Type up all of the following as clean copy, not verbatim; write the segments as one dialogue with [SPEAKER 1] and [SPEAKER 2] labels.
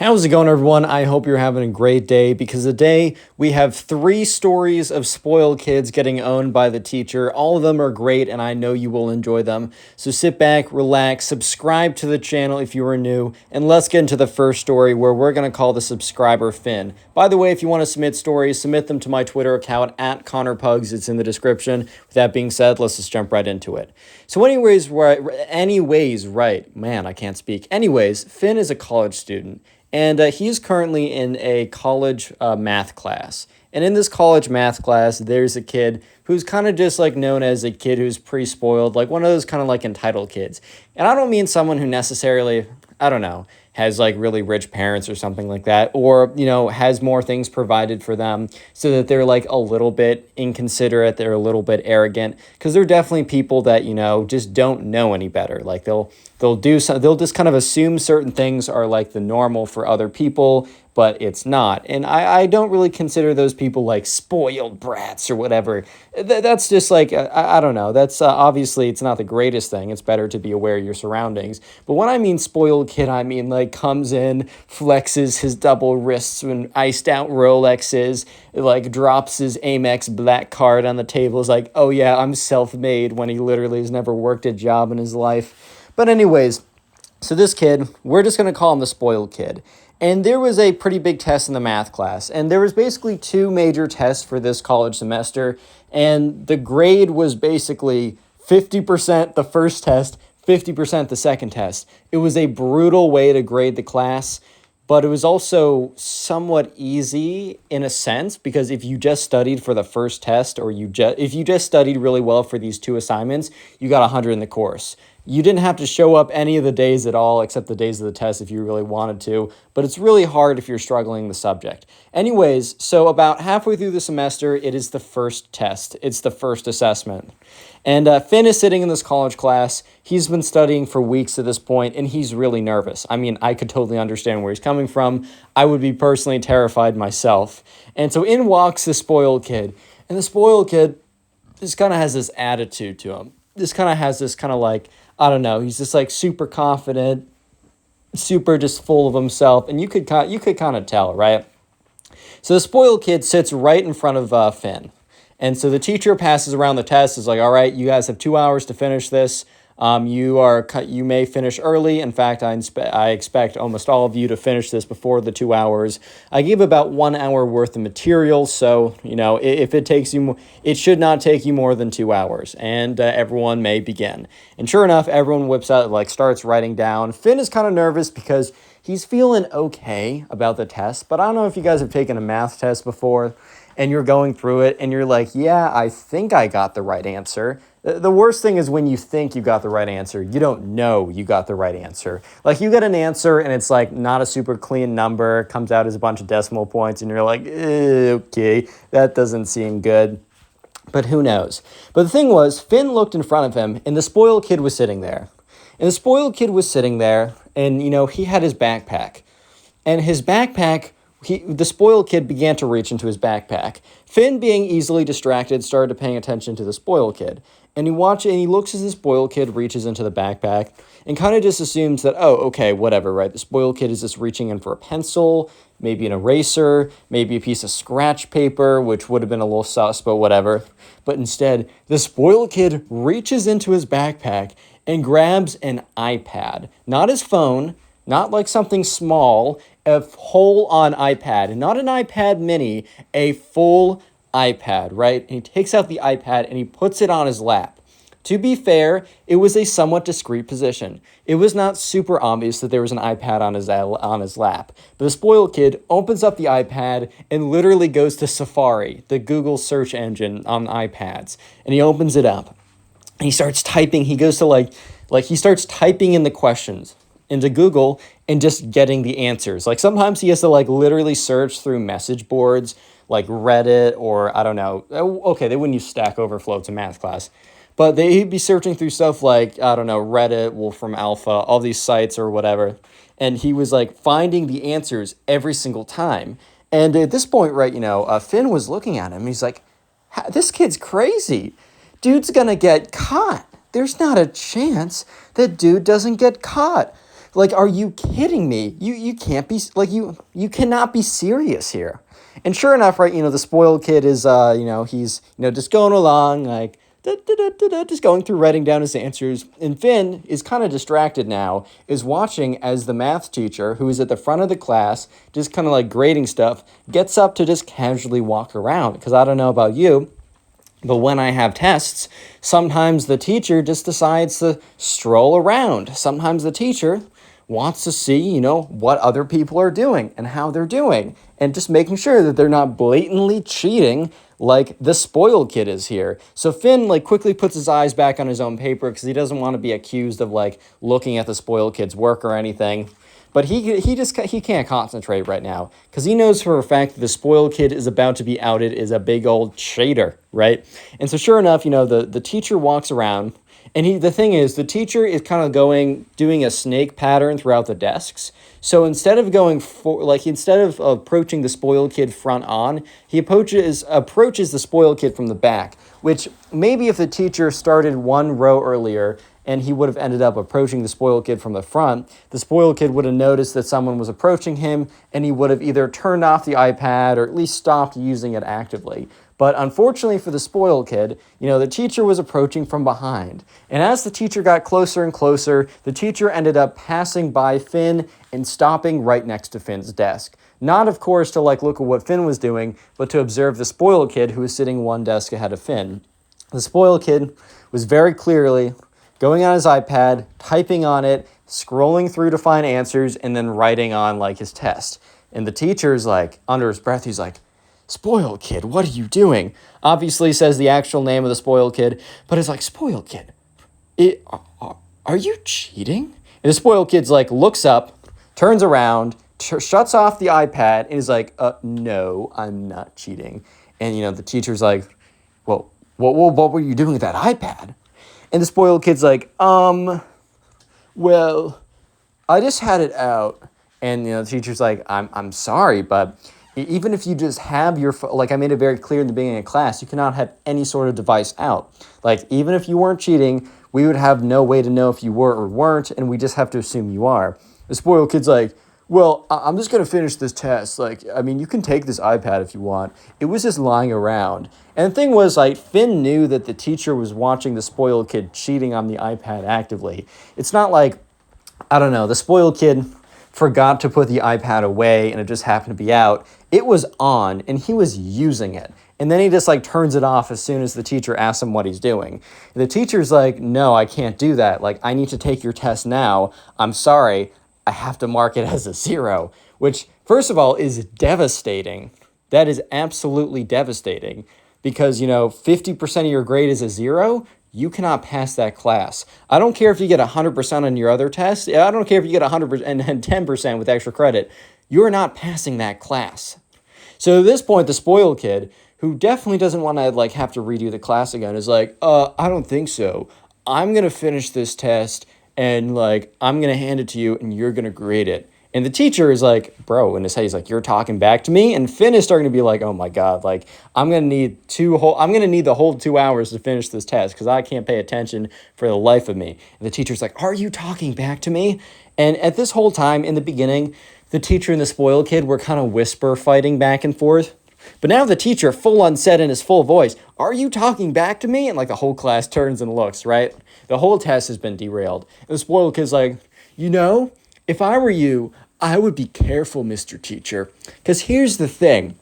[SPEAKER 1] How's it going, everyone? I hope you're having a great day because today we have 3 stories of spoiled kids getting owned by the teacher. All of them are great and I know you will enjoy them. So sit back, relax, subscribe to the channel if you are new, and let's get into the first story where we're going to call the subscriber Finn. By the way, if you want to submit stories, submit them to my Twitter account at ConnorPugs. It's in the description. With that being said, let's just jump right into it. So anyways, right. Man, I can't speak. Anyways, Finn is a college student. And he's currently in a college math class. And in this college math class, there's a kid who's kind of just like known as a kid who's pre-spoiled, like one of those kind of like entitled kids. And I don't mean someone who necessarily, I don't know, has like really rich parents or something like that, or, you know, has more things provided for them so that they're like a little bit inconsiderate, they're a little bit arrogant, because they're definitely people that, you know, just don't know any better. Like they'll just kind of assume certain things are like the normal for other people, but it's not. And I don't really consider those people like spoiled brats or whatever. That's just like, I don't know. That's obviously it's not the greatest thing. It's better to be aware of your surroundings. But when I mean spoiled kid, I mean like comes in, flexes his double wrists and iced out Rolexes, like drops his Amex black card on the table. Is like, oh yeah, I'm self-made, when he literally has never worked a job in his life. But anyways, so this kid, we're just going to call him the spoiled kid. And there was a pretty big test in the math class. And there was basically 2 major tests for this college semester. And the grade was basically 50% the first test, 50% the second test. It was a brutal way to grade the class. But it was also somewhat easy in a sense, because if you just studied for the first test, or if you just studied really well for these 2 assignments, you got 100 in the course. You didn't have to show up any of the days at all, except the days of the test if you really wanted to, but it's really hard if you're struggling the subject. Anyways, so about halfway through the semester, it is the first test. It's the first assessment. And Finn is sitting in this college class. He's been studying for weeks at this point, and he's really nervous. I mean, I could totally understand where he's coming from. I would be personally terrified myself. And so in walks the spoiled kid. And the spoiled kid just kind of has this attitude to him. This kind of has this kind of like, I don't know, he's just like super confident, super just full of himself. And you could kind of tell, right? So the spoiled kid sits right in front of Finn. And so the teacher passes around the test, is like, all right, you guys have 2 hours to finish this. You may finish early. In fact, I expect almost all of you to finish this before the 2 hours. I give about 1 hour worth of material, so you know if it takes you, it should not take you more than 2 hours, and everyone may begin. And sure enough, everyone whips out, like starts writing down. Finn is kind of nervous because he's feeling okay about the test, but I don't know if you guys have taken a math test before, and you're going through it, and you're like, yeah, I think I got the right answer. The worst thing is when you think you got the right answer, you don't know you got the right answer. Like you get an answer and it's like not a super clean number, comes out as a bunch of decimal points, and you're like, okay, that doesn't seem good. But who knows? But the thing was, Finn looked in front of him, and the spoiled kid was sitting there. And the spoiled kid was sitting there, and, you know, he had his backpack. And his backpack, the spoiled kid began to reach into his backpack. Finn, being easily distracted, started paying attention to the spoiled kid. And he looks as the spoiled kid reaches into the backpack and kind of just assumes that, oh, okay, whatever, right? The spoiled kid is just reaching in for a pencil, maybe an eraser, maybe a piece of scratch paper, which would have been a little sus, but whatever. But instead, the spoiled kid reaches into his backpack and grabs an iPad. Not his phone, not like something small, a full-on iPad. Not an iPad mini, a full iPad, right? And he takes out the iPad and he puts it on his lap. To be fair, it was a somewhat discreet position. It was not super obvious that there was an iPad on his lap. But the spoiled kid opens up the iPad and literally goes to Safari, the Google search engine on iPads. And he opens it up. And he starts typing. He goes to he starts typing in the questions into Google and just getting the answers. Like sometimes he has to like literally search through message boards like Reddit, or I don't know. Okay, they wouldn't use Stack Overflow, it's a math class. But he'd be searching through stuff like, I don't know, Reddit, Wolfram Alpha, all these sites or whatever. And he was like finding the answers every single time. And at this point, right, you know, Finn was looking at him. He's like, this kid's crazy. Dude's gonna get caught. There's not a chance that dude doesn't get caught. Like, are you kidding me? You can't be, like, you cannot be serious here. And sure enough, right, the spoiled kid is, he's, just going along, like, just going through writing down his answers. And Finn is kind of distracted now, is watching as the math teacher, who is at the front of the class, just kind of like grading stuff, gets up to just casually walk around. Because I don't know about you, but when I have tests, sometimes the teacher just decides to stroll around. Sometimes the teacher wants to see, what other people are doing and how they're doing, and just making sure that they're not blatantly cheating like the spoiled kid is here. So Finn quickly puts his eyes back on his own paper because he doesn't want to be accused of looking at the spoiled kid's work or anything. But he can't concentrate right now because he knows for a fact that the spoiled kid is about to be outed as a big old cheater, right? And so sure enough, the teacher walks around, and the thing is, the teacher is kind of doing a snake pattern throughout the desks. So instead of approaching the spoiled kid front on, he approaches the spoiled kid from the back, which maybe if the teacher started one row earlier and he would have ended up approaching the spoiled kid from the front, the spoiled kid would have noticed that someone was approaching him, and he would have either turned off the iPad or at least stopped using it actively. But unfortunately for the spoiled kid, the teacher was approaching from behind. And as the teacher got closer and closer, the teacher ended up passing by Finn and stopping right next to Finn's desk. Not, of course, to look at what Finn was doing, but to observe the spoiled kid who was sitting one desk ahead of Finn. The spoiled kid was very clearly going on his iPad, typing on it, scrolling through to find answers, and then writing on his test. And the teacher's under his breath, he's like, "Spoiled kid, what are you doing?" Obviously says the actual name of the spoiled kid, but it's like, "Spoiled kid, are you cheating?" And the spoiled kid's looks up, turns around, shuts off the iPad, and is like, "No, I'm not cheating." And, the teacher's like, "Well, what were you doing with that iPad?" And the spoiled kid's like, well, I just had it out." And, the teacher's like, I'm sorry, but even if you just have your, I made it very clear in the beginning of class, you cannot have any sort of device out. Even if you weren't cheating, we would have no way to know if you were or weren't, and we just have to assume you are. The spoiled kid's like, "Well, I'm just going to finish this test. You can take this iPad if you want. It was just lying around." And the thing was, Finn knew that the teacher was watching the spoiled kid cheating on the iPad actively. It's not the spoiled kid forgot to put the iPad away and it just happened to be out. It was on and he was using it. And then he just turns it off as soon as the teacher asks him what he's doing. And the teacher's like, "No, I can't do that. I need to take your test now. I'm sorry. I have to mark it as a 0, which, first of all, is devastating. That is absolutely devastating because, 50% of your grade is a 0. You cannot pass that class. I don't care if you get 100% on your other test. I don't care if you get 100% and 10% with extra credit. You're not passing that class. So at this point, the spoiled kid, who definitely doesn't want to have to redo the class again, is like, I don't think so. I'm going to finish this test and I'm going to hand it to you and you're going to grade it. And the teacher is like, "Bro," in his head, he's like, "You're talking back to me?" And Finn is starting to be like, "Oh my God, I'm going to need the whole 2 hours to finish this test because I can't pay attention for the life of me." And the teacher's like, "Are you talking back to me?" And at this whole time in the beginning, the teacher and the spoiled kid were kind of whisper fighting back and forth. But now the teacher full on said in his full voice, "Are you talking back to me?" And the whole class turns and looks, right? The whole test has been derailed. And the spoiled kid's like, "If I were you, I would be careful, Mr. Teacher. Because here's the thing.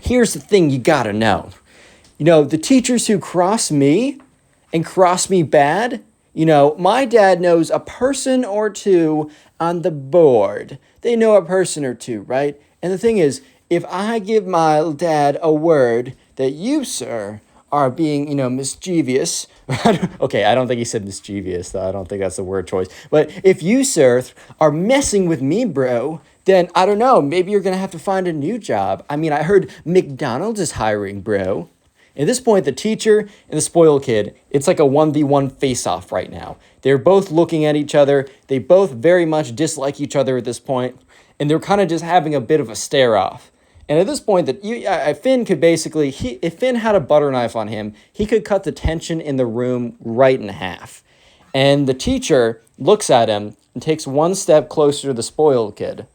[SPEAKER 1] Here's the thing you gotta know. The teachers who cross me and cross me bad, my dad knows a person or two on the board. They know a person or two, right? And the thing is, if I give my dad a word that you, sir, are being, mischievous." Okay, I don't think he said mischievous, though. I don't think that's the word choice. But if you, sir, are messing with me, bro, then I don't know, maybe you're going to have to find a new job. I heard McDonald's is hiring, bro. At this point, the teacher and the spoiled kid, it's like a 1v1 face-off right now. They're both looking at each other. They both very much dislike each other at this point, and they're kind of just having a bit of a stare-off. And at this point, Finn could basically, if Finn had a butter knife on him, he could cut the tension in the room right in half. And the teacher looks at him, and takes one step closer to the spoiled kid.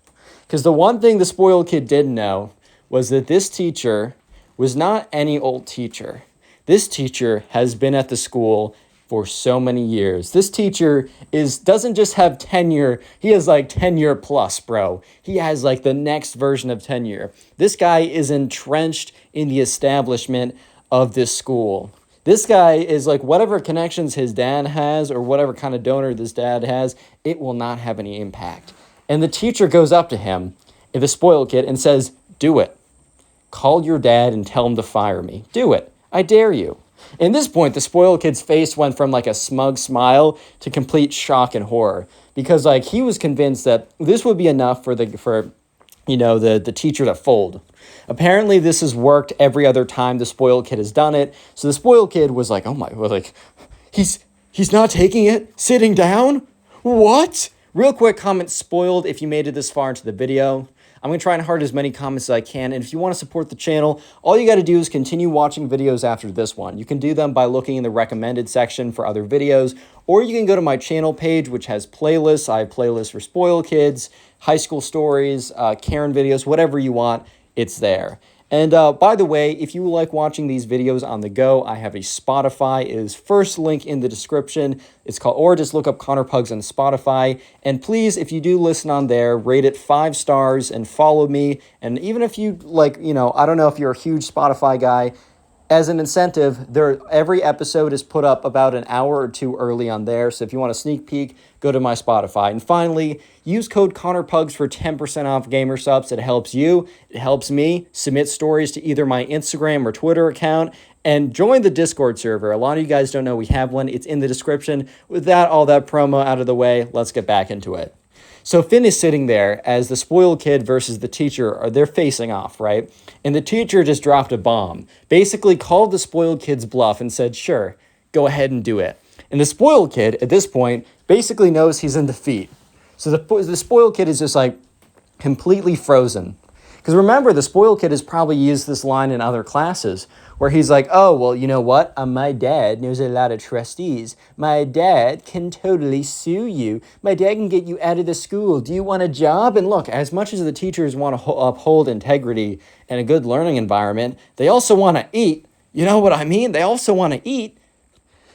[SPEAKER 1] Because the one thing the spoiled kid didn't know was that this teacher was not any old teacher. This teacher has been at the school for so many years. This teacher doesn't just have tenure, he has like tenure plus, bro. He has like the next version of tenure. This guy is entrenched in the establishment of this school. This guy is like whatever connections his dad has or whatever kind of donor this dad has, it will not have any impact. And the teacher goes up to him, the spoiled kid, and says, "Do it. Call your dad and tell him to fire me. Do it. I dare you." At this point, the spoiled kid's face went from like a smug smile to complete shock and horror, because like he was convinced that this would be enough for the teacher to fold. Apparently, this has worked every other time the spoiled kid has done it. So the spoiled kid was like, "Oh my, like he's not taking it, sitting down? What?" Real quick comment, spoiled, if you made it this far into the video. I'm going to try and heart as many comments as I can, and if you want to support the channel, all you got to do is continue watching videos after this one. You can do them by looking in the recommended section for other videos, or you can go to my channel page, which has playlists. I have playlists for spoiled kids, high school stories, Karen videos, whatever you want, it's there. And by the way, if you like watching these videos on the go, I have a Spotify. It is first link in the description. It's called, or just look up Connor Pugs on Spotify. And please, if you do listen on there, rate it 5 stars and follow me. And even if you I don't know if you're a huge Spotify guy, as an incentive, every episode is put up about an hour or two early on there. So if you want a sneak peek, go to my Spotify. And finally, use code ConnorPugs for 10% off Gamer Subs. It helps you. It helps me submit stories to either my Instagram or Twitter account. And join the Discord server. A lot of you guys don't know we have one. It's in the description. With all that promo out of the way, let's get back into it. So Finn is sitting there as the spoiled kid versus the teacher they're facing off, right? And the teacher just dropped a bomb, basically called the spoiled kid's bluff and said, "Sure, go ahead and do it." And the spoiled kid at this point basically knows he's in defeat. So the spoiled kid is just like completely frozen. Because remember, the spoiled kid has probably used this line in other classes where he's like, "Oh, well, you know what? My dad knows a lot of trustees. My dad can totally sue you. My dad can get you out of the school. Do you want a job?" And look, as much as the teachers want to uphold integrity and a good learning environment, they also want to eat. You know what I mean? They also want to eat.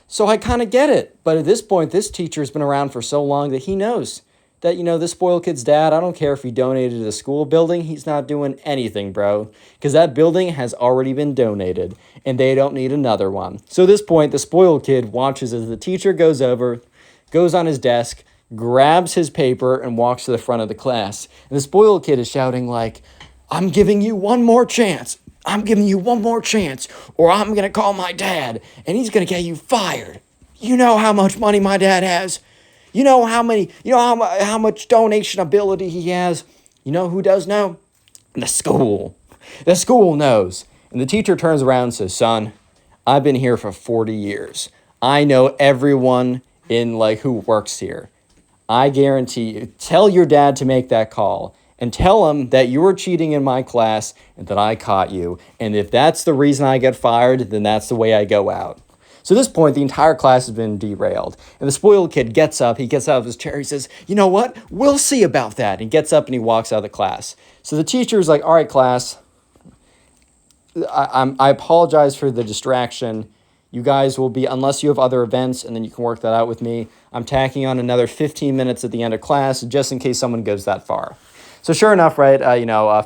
[SPEAKER 1] So I kind of get it. But at this point, this teacher's been around for so long that he knows that, this spoiled kid's dad, I don't care if he donated to the school building, he's not doing anything, bro. Because that building has already been donated, and they don't need another one. So at this point, the spoiled kid watches as the teacher goes over, goes on his desk, grabs his paper, and walks to the front of the class. And the spoiled kid is shouting like, "I'm giving you one more chance. I'm giving you one more chance, or I'm going to call my dad, and he's going to get you fired. You know how much money my dad has? You know how much donation ability he has? You know who does know? The school. The school knows." And the teacher turns around and says, "Son, I've been here for 40 years. I know everyone who works here. I guarantee you, tell your dad to make that call and tell him that you were cheating in my class and that I caught you. And if that's the reason I get fired, then that's the way I go out." So at this point, the entire class has been derailed. And the spoiled kid gets up. He gets out of his chair. He says, "You know what? We'll see about that." And he gets up and he walks out of the class. So the teacher is like, "All right, class, I apologize for the distraction. You guys will be, unless you have other events, and then you can work that out with me, I'm tacking on another 15 minutes at the end of class just in case someone goes that far." So sure enough, right,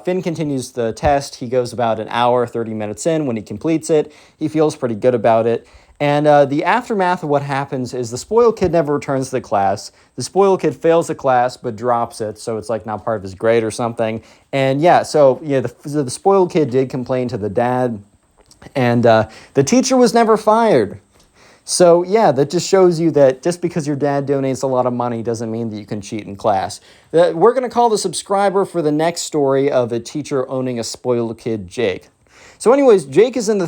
[SPEAKER 1] Finn continues the test. He goes about an hour, 30 minutes in. When he completes it, he feels pretty good about it. And the aftermath of what happens is the spoiled kid never returns to the class. The spoiled kid fails the class but drops it, so it's like not part of his grade or something. And the spoiled kid did complain to the dad, and the teacher was never fired. So yeah, that just shows you that just because your dad donates a lot of money doesn't mean that you can cheat in class. We're going to call the subscriber for the next story of a teacher owning a spoiled kid, Jake. So anyways, Jake is in the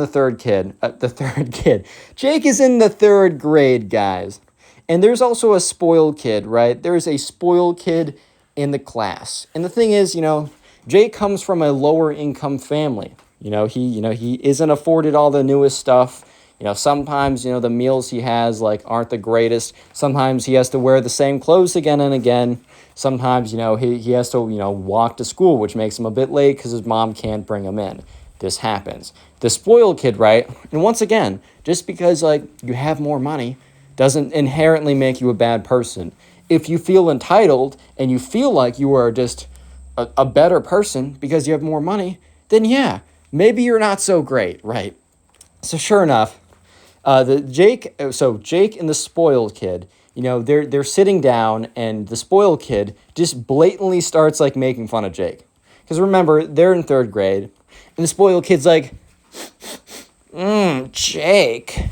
[SPEAKER 1] third kid. Jake is in the 3rd grade, guys. And there's also a spoiled kid, right? There's a spoiled kid in the class. And the thing is, Jake comes from a lower income family. He isn't afforded all the newest stuff. Sometimes, the meals he has, like, aren't the greatest. Sometimes he has to wear the same clothes again and again. Sometimes, he has to, walk to school, which makes him a bit late because his mom can't bring him in. This happens. The spoiled kid, right? And once again, just because, like, you have more money doesn't inherently make you a bad person. If you feel entitled and you feel like you are just a better person because you have more money, then yeah, maybe you're not so great, right? So sure enough, Jake and the spoiled kid, they're sitting down, and the spoiled kid just blatantly starts, like, making fun of Jake. Because remember, they're in 3rd grade, and the spoiled kid's like, Jake,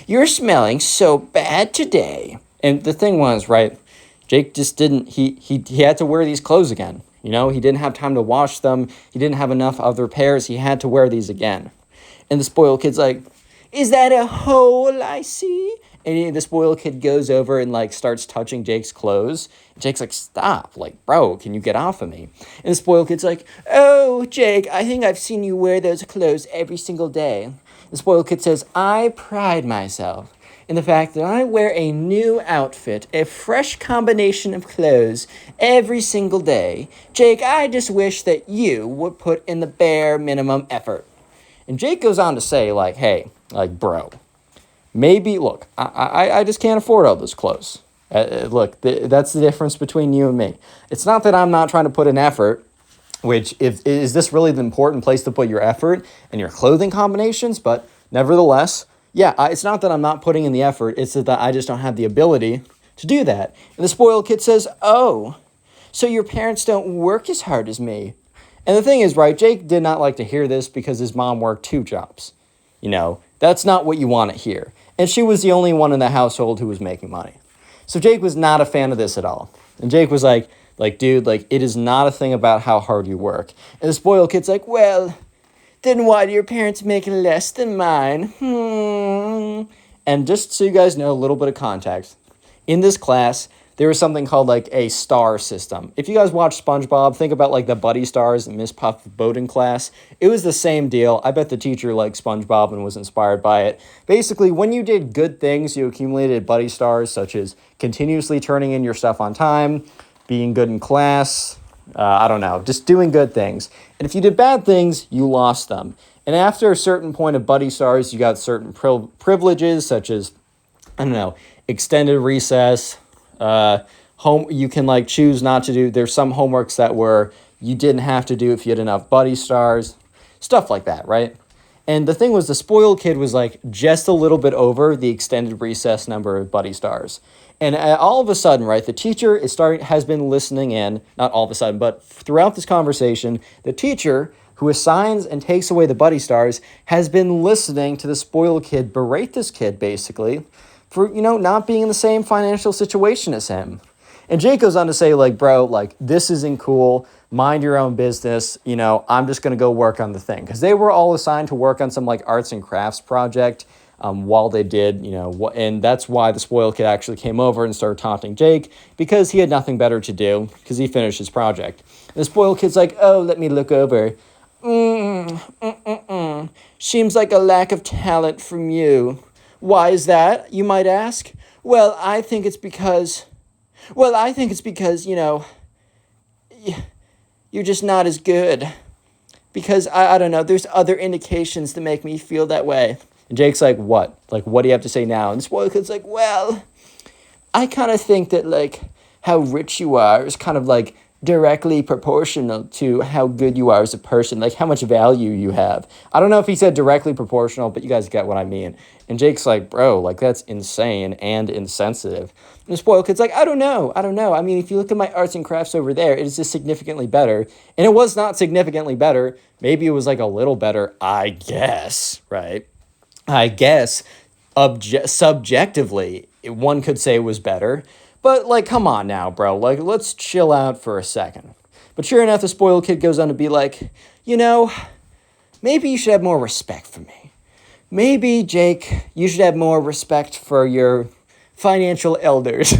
[SPEAKER 1] you're smelling so bad today. And the thing was, right, Jake just didn't, he had to wear these clothes again. He didn't have time to wash them. He didn't have enough other pairs. He had to wear these again. And the spoiled kid's like, is that a hole I see? And the spoiled kid goes over and, like, starts touching Jake's clothes. And Jake's like, stop. Like, bro, can you get off of me? And the spoiled kid's like, oh, Jake, I think I've seen you wear those clothes every single day. The spoiled kid says, I pride myself in the fact that I wear a new outfit, a fresh combination of clothes every single day. Jake, I just wish that you would put in the bare minimum effort. And Jake goes on to say, like, hey, like, bro, maybe, look, I just can't afford all those clothes. Look, that's the difference between you and me. It's not that I'm not trying to put in effort, which, is this really the important place to put your effort and your clothing combinations? But nevertheless, yeah, it's not that I'm not putting in the effort. It's that I just don't have the ability to do that. And the spoiled kid says, oh, so your parents don't work as hard as me. And the thing is, right, Jake did not like to hear this because his mom worked 2 jobs. That's not what you want to hear. And she was the only one in the household who was making money. So Jake was not a fan of this at all. And Jake was like, dude, like, it is not a thing about how hard you work. And the spoiled kid's like, well, then why do your parents make less than mine? And just so you guys know a little bit of context, in this class, there was something called, like, a star system. If you guys watch SpongeBob, think about, like, the Buddy Stars and Miss Puff Bowden class. It was the same deal. I bet the teacher liked SpongeBob and was inspired by it. Basically, when you did good things, you accumulated Buddy Stars, such as continuously turning in your stuff on time, being good in class, just doing good things. And if you did bad things, you lost them. And after a certain point of Buddy Stars, you got certain privileges, such as, extended recess, you can, like, choose not to do. There's some homeworks that were you didn't have to do if you had enough Buddy Stars, stuff like that, right? And the thing was, the spoiled kid was, like, just a little bit over the extended recess number of Buddy Stars. And all of a sudden, right, the teacher has been listening in, not all of a sudden, but throughout this conversation, the teacher who assigns and takes away the Buddy Stars has been listening to the spoiled kid berate this kid, basically, for, not being in the same financial situation as him. And Jake goes on to say, like, bro, like, this isn't cool. Mind your own business. I'm just going to go work on the thing. Because they were all assigned to work on some, like, arts and crafts project while they did, and that's why the spoiled kid actually came over and started taunting Jake, because he had nothing better to do, because he finished his project. And the spoiled kid's like, oh, let me look over. Seems like a lack of talent from you. Why is that, you might ask? Well, I think it's because, you're just not as good. Because, I don't know, there's other indications that make me feel that way. And Jake's like, what? Like, what do you have to say now? And the spoiled kid's like, well, I kind of think that, like, how rich you are is kind of, like, directly proportional to how good you are as a person, like how much value you have. I don't know if he said directly proportional, but you guys get what I mean. And Jake's like, bro, like, that's insane and insensitive. And the spoiled kid's like, I don't know. I mean, if you look at my arts and crafts over there, it is just significantly better. And it was not significantly better. Maybe it was, like, a little better, I guess, right? I guess subjectively, one could say it was better. But, like, come on now, bro. Like, let's chill out for a second. But sure enough, the spoiled kid goes on to be like, maybe you should have more respect for me. Maybe, Jake, you should have more respect for your financial elders.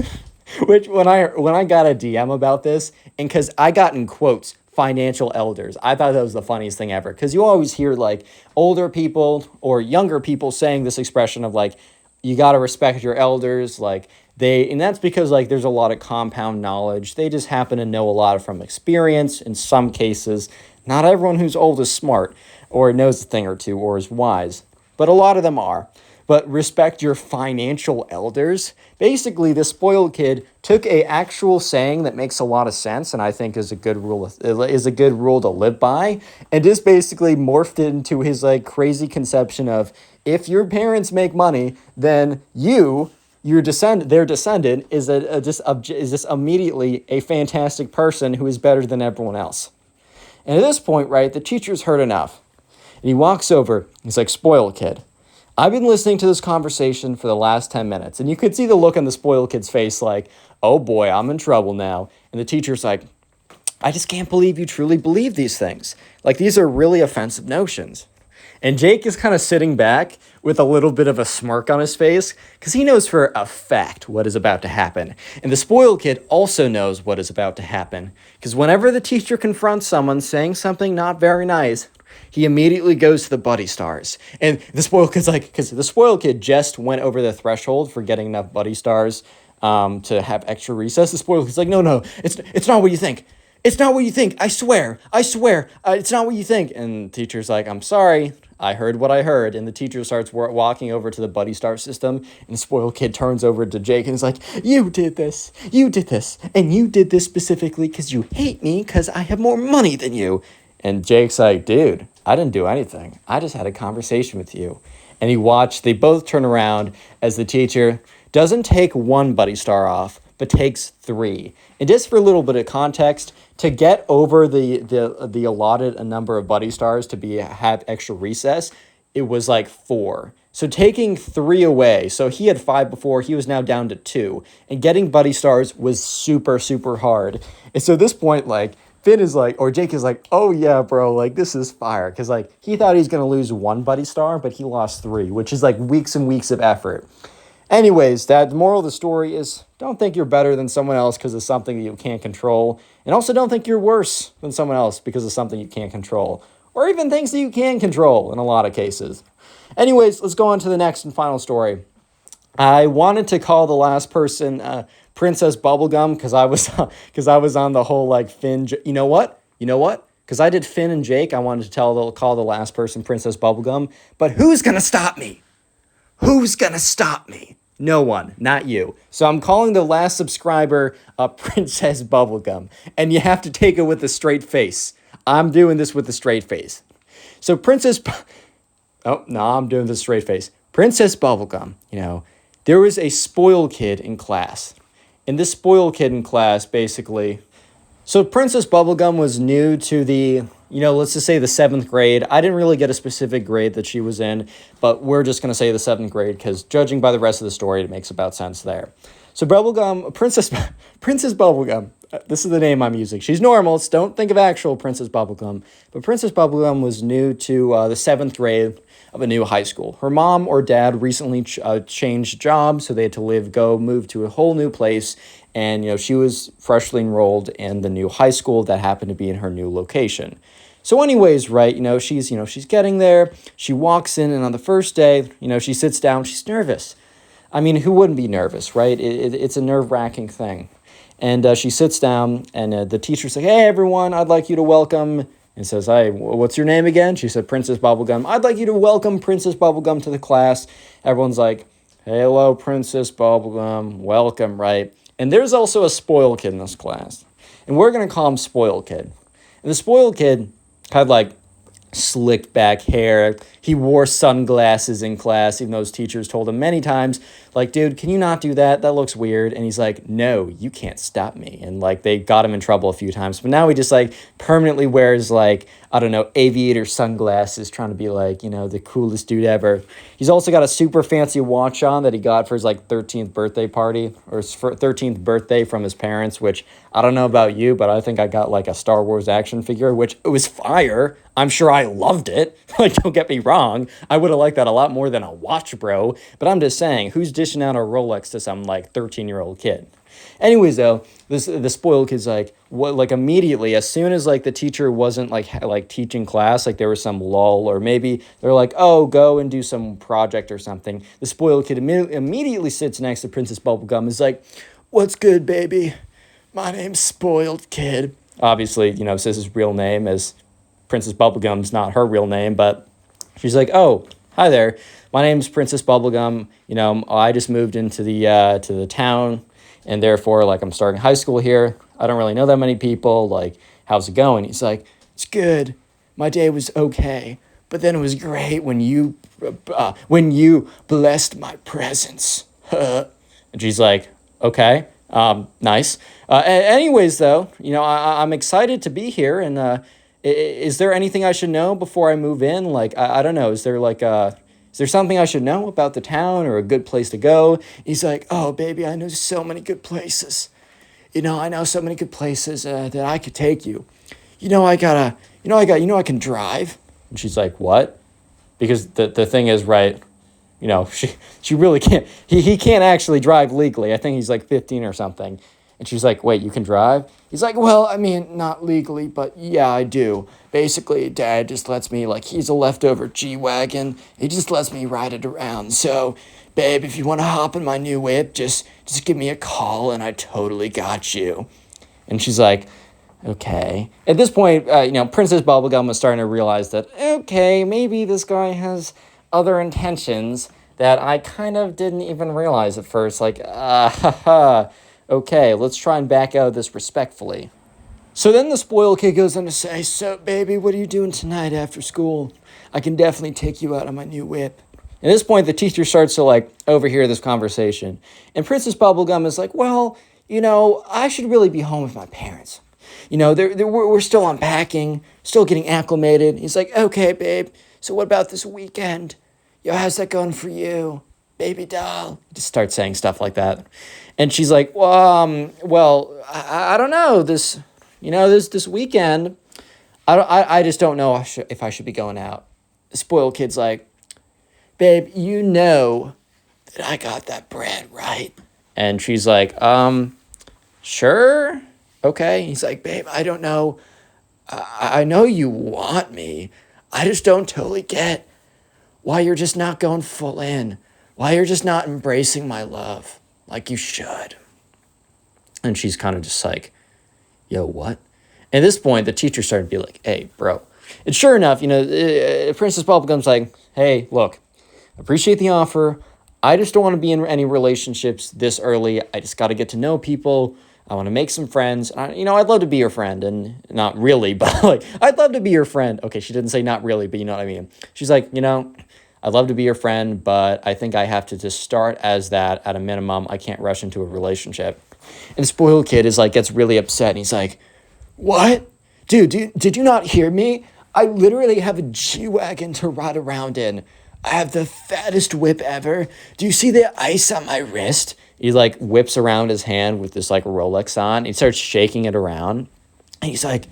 [SPEAKER 1] Which, when I got a DM about this, and because I got in quotes, financial elders. I thought that was the funniest thing ever, because you always hear like older people or younger people saying this expression of like, you got to respect your elders. Like and that's because like there's a lot of compound knowledge. They just happen to know a lot from experience. In some cases, not everyone who's old is smart or knows a thing or two or is wise, but a lot of them are. But respect your financial elders. Basically, the spoiled kid took a actual saying that makes a lot of sense, and I think is a good rule to live by, and just basically morphed it into his like crazy conception of, if your parents make money, then their descendant is just immediately a fantastic person who is better than everyone else. And at this point, right, the teacher's heard enough, and he walks over. He's like, "Spoiled kid, I've been listening to this conversation for the last 10 minutes. And you could see the look on the spoiled kid's face like, oh boy, I'm in trouble now. And the teacher's like, I just can't believe you truly believe these things. Like, these are really offensive notions. And Jake is kind of sitting back with a little bit of a smirk on his face because he knows for a fact what is about to happen. And the spoiled kid also knows what is about to happen, because whenever the teacher confronts someone saying something not very nice, he immediately goes to the buddy stars. And the spoiled kid's like, because the spoiled kid just went over the threshold for getting enough buddy stars to have extra recess. The spoiled kid's like, no, it's not what you think. It's not what you think. I swear, it's not what you think. And the teacher's like, I'm sorry, I heard what I heard. And the teacher starts walking over to the buddy star system, and the spoiled kid turns over to Jake and is like, you did this, and you did this specifically because you hate me because I have more money than you. And Jake's like, dude, I didn't do anything. I just had a conversation with you. And they both turn around as the teacher doesn't take one buddy star off, but takes 3. And just for a little bit of context, to get over the allotted number of buddy stars to have extra recess, it was like 4. So taking 3 away, so he had 5 before, he was now down to 2. And getting buddy stars was super, super hard. And so at this point, like, Jake is like, oh yeah, bro, like this is fire. Because like he thought he was going to lose 1 buddy star, but he lost 3, which is like weeks and weeks of effort. Anyways, the moral of the story is, don't think you're better than someone else because of something that you can't control. And also don't think you're worse than someone else because of something you can't control. Or even things that you can control in a lot of cases. Anyways, let's go on to the next and final story. I wanted to call the last person Princess Bubblegum because I was on the whole like Finn. You know what? Because I did Finn and Jake, I wanted to call the last person Princess Bubblegum. But who's gonna stop me? No one, not you. So I'm calling the last subscriber Princess Bubblegum, and you have to take it with a straight face. I'm doing this with a straight face. So I'm doing this straight face. Princess Bubblegum, there was a spoiled kid in class. And this spoiled kid in class, basically... So Princess Bubblegum was new to the, let's just say the 7th grade. I didn't really get a specific grade that she was in, but we're just going to say the 7th grade because judging by the rest of the story, it makes about sense there. So Princess Bubblegum, this is the name I'm using. She's normal, so don't think of actual Princess Bubblegum. But Princess Bubblegum was new to the 7th grade of a new high school. Her mom or dad recently changed jobs, so they had to move to a whole new place. And, she was freshly enrolled in the new high school that happened to be in her new location. So anyways, right, she's getting there. She walks in, and on the first day, she sits down. She's nervous. I mean, who wouldn't be nervous, right? It's a nerve-wracking thing. And she sits down, and the teacher's like, hey, everyone, I'd like you to welcome... And says, hey, what's your name again? She said, Princess Bubblegum. I'd like you to welcome Princess Bubblegum to the class. Everyone's like, hello, Princess Bubblegum. Welcome, right? And there's also a spoiled kid in this class. And we're going to call him Spoiled Kid. And the spoiled kid had like slicked back hair. He wore sunglasses in class, even though his teachers told him many times, like, dude, can you not do that? That looks weird. And he's like, no, you can't stop me. And like they got him in trouble a few times. But now he just like permanently wears like, I don't know, aviator sunglasses, trying to be like, the coolest dude ever. He's also got a super fancy watch on that he got for his like 13th birthday party, or his 13th birthday from his parents, which I don't know about you, but I think I got like a Star Wars action figure, which it was fire. I'm sure I loved it. Like, don't get me wrong. I would have liked that a lot more than a watch, bro. But I'm just saying, who's dishing out a Rolex to some like 13-year-old kid? Anyways, though, the spoiled kid's like, what, like immediately, as soon as like the teacher wasn't like teaching class, like there was some lull, or maybe they're like, oh, go and do some project or something. The spoiled kid immediately sits next to Princess Bubblegum, is like, what's good, baby? My name's Spoiled Kid. Obviously, says his real name, as Princess Bubblegum's not her real name, but she's like, oh, hi there. My name's Princess Bubblegum. I just moved into the town, and therefore, like, I'm starting high school here. I don't really know that many people. Like, how's it going? He's like, it's good. My day was okay, but then it was great when you blessed my presence. And she's like, okay, nice. Anyways, though, I'm excited to be here, and is there anything I should know before I move in? Like, I don't know. Is there something I should know about the town or a good place to go? He's like, oh, baby, I know so many good places. I know so many good places that I could take you. I can drive. And she's like, what? Because the thing is, right, she really can't, he can't actually drive legally. I think he's like 15 or something. And she's like, wait, you can drive? He's like, well, I mean, not legally, but yeah, I do. Basically, Dad just lets me, like, he's a leftover G-wagon. He just lets me ride it around. So, babe, if you want to hop in my new whip, just give me a call and I totally got you. And she's like, okay. At this point, Princess Bubblegum was starting to realize that, okay, maybe this guy has other intentions that I kind of didn't even realize at first. Like, okay, let's try and back out of this respectfully. So then the spoiled kid goes on to say, so, baby, what are you doing tonight after school? I can definitely take you out on my new whip. At this point, the teacher starts to, like, overhear this conversation. And Princess Bubblegum is like, well, I should really be home with my parents. We're still unpacking, still getting acclimated. He's like, okay, babe, so what about this weekend? How's that going for you? Baby doll. Just start saying stuff like that. And she's like, well, I don't know, this weekend, I just don't know if I should be going out. The spoiled kid's like, babe, you know that I got that bread, right? And she's like, sure, okay. He's like, babe, I don't know. I know you want me. I just don't totally get why you're just not going full in. Why you're just not embracing my love like you should. And she's kind of just like, yo, what? At this point, the teacher started to be like, hey, bro. And sure enough, Princess Bubblegum's like, hey, look, appreciate the offer. I just don't want to be in any relationships this early. I just got to get to know people. I want to make some friends. I'd love to be your friend. And not really, but like, I'd love to be your friend. Okay, she didn't say not really, but you know what I mean. She's like, I'd love to be your friend, but I think I have to just start as that at a minimum. I can't rush into a relationship. And the spoiled kid gets really upset, and he's like, what? Dude, did you not hear me? I literally have a G-wagon to ride around in. I have the fattest whip ever. Do you see the ice on my wrist? He like whips around his hand with this like Rolex on. He starts shaking it around. And he's like,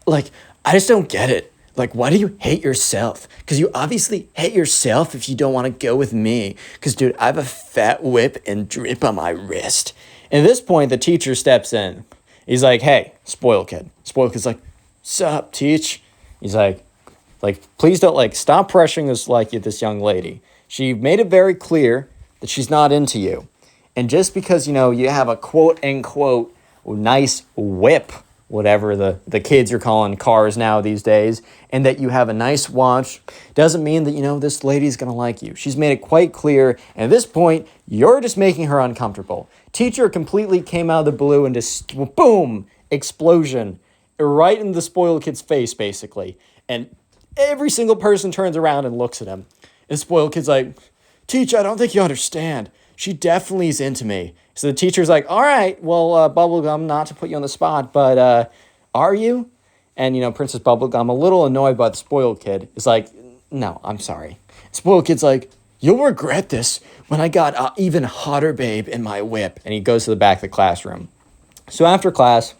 [SPEAKER 1] I just don't get it. Like, why do you hate yourself? Because you obviously hate yourself if you don't want to go with me. Because, dude, I have a fat whip and drip on my wrist. And at this point, the teacher steps in. He's like, hey, spoiled kid. Spoiled kid's like, sup, teach? He's like, please don't, stop pressuring this young lady. She made it very clear that she's not into you. And just because, you have a quote-unquote nice whip, whatever the kids are calling cars now these days, and that you have a nice watch, doesn't mean that, this lady's going to like you. She's made it quite clear, and at this point, you're just making her uncomfortable. Teacher completely came out of the blue and just, boom, explosion, right in the spoiled kid's face, basically. And every single person turns around and looks at him. And the spoiled kid's like, Teacher, I don't think you understand. She definitely is into me. So the teacher's like, all right, well, Bubblegum, not to put you on the spot, but are you? And, Princess Bubblegum, a little annoyed by the spoiled kid, is like, no, I'm sorry. Spoiled kid's like, you'll regret this when I got even hotter babe in my whip. And he goes to the back of the classroom. So after class,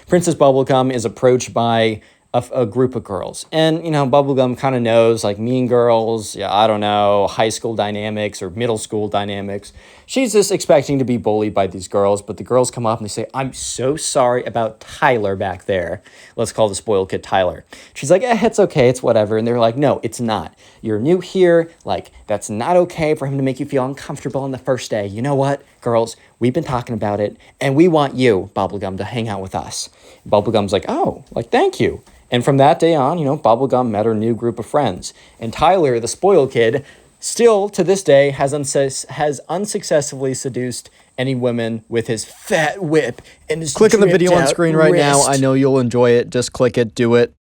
[SPEAKER 1] Princess Bubblegum is approached by a group of girls. And, you know, Bubblegum kind of knows, like, mean girls, yeah, I don't know, high school dynamics or middle school dynamics. She's just expecting to be bullied by these girls, but the girls come up and they say, I'm so sorry about Tyler back there. Let's call the spoiled kid Tyler. She's like, it's okay, it's whatever. And they're like, no, it's not. You're new here. Like, that's not okay for him to make you feel uncomfortable on the first day. You know what, girls? We've been talking about it, and we want you, Bubblegum, to hang out with us. Bubblegum's like, oh, like, thank you. And from that day on, you know, Bubblegum met her new group of friends. And Tyler, the spoiled kid, still to this day has unsuccessfully seduced any women with his fat whip and his
[SPEAKER 2] Click on the video on
[SPEAKER 1] dripped-out
[SPEAKER 2] screen right now.
[SPEAKER 1] wrist.
[SPEAKER 2] I know you'll enjoy it. Just click it, do it.